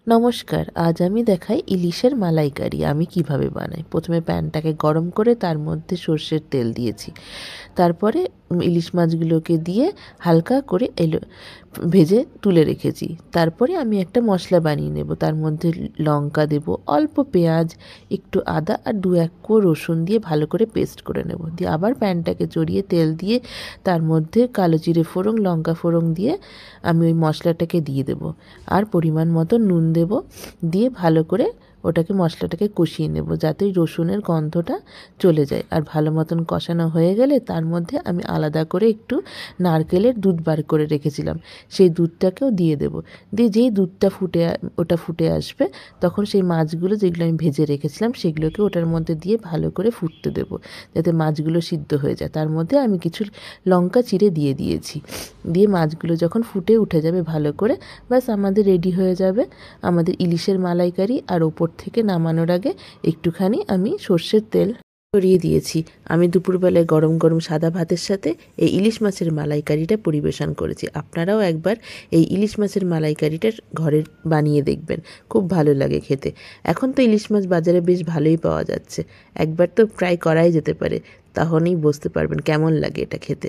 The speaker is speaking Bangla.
নমস্কার, আজ আমি দেখাই ইলিশের মালাইকারি আমি কিভাবে বানাই। প্রথমে প্যানটাকে গরম করে তার মধ্যে সর্ষের তেল দিয়েছি। তারপরে ইলিশ মাছগুলোকে দিয়ে হালকা করে ভেজে তুলে রেখেছি। তারপরে আমি একটা মশলা বানিয়ে নেব। তার মধ্যে লঙ্কা দেব, অল্প পেঁয়াজ, একটু আদা আর 2-1 কোয়া রসুন দিয়ে ভালো করে পেস্ট করে নেব। দিয়ে আবার প্যানটাকে চড়িয়ে তেল দিয়ে তার মধ্যে কালো জিরে ফোড়ন, লঙ্কা ফোড়ন দিয়ে আমি ওই মশলাটাকে দিয়ে দেব। আর পরিমাণ মতো নুন দেব। দিয়ে ভালো করে ওটাকে মশলাটাকে কষিয়ে নেব যাতে রসুনের গন্ধটা চলে যায়। আর ভালো মতন কষানো হয়ে গেলে তার মধ্যে আমি আলাদা করে একটু নারকেলের দুধ বার করে রেখেছিলাম, সেই দুধটাকেও দিয়ে দেব। দিয়ে যেই দুধটা ফুটে আসবে তখন সেই মাছগুলো যেগুলো আমি ভেজে রেখেছিলাম সেগুলোকে ওটার মধ্যে দিয়ে ভালো করে ফুটতে দেব যাতে মাছগুলো সিদ্ধ হয়ে যায়। তার মধ্যে আমি কিছু লঙ্কা চিড়ে দিয়ে দিয়েছি। দিয়ে মাছগুলো যখন ফুটে উঠে যাবে ভালো করে, ব্যাস আমাদের রেডি হয়ে যাবে আমাদের ইলিশের মালাইকারি। আর ওপর থেকে নামানোর আগে একটুখানি আমি সর্ষের তেল ছড়িয়ে দিয়েছি। আমি দুপুরবেলায় গরম গরম সাদা ভাতের সাথে এই ইলিশ মাছের মালাইকারিটা পরিবেশন করেছি। আপনারাও একবার এই ইলিশ মাছের মালাইকারিটা ঘরে বানিয়ে দেখবেন, খুব ভালো লাগে খেতে। এখন তো ইলিশ মাছ বাজারে বেশ ভালোই পাওয়া যাচ্ছে, একবার তো ট্রাই করাই যেতে পারে, তাহলেই বুঝতে পারবেন কেমন লাগে এটা খেতে।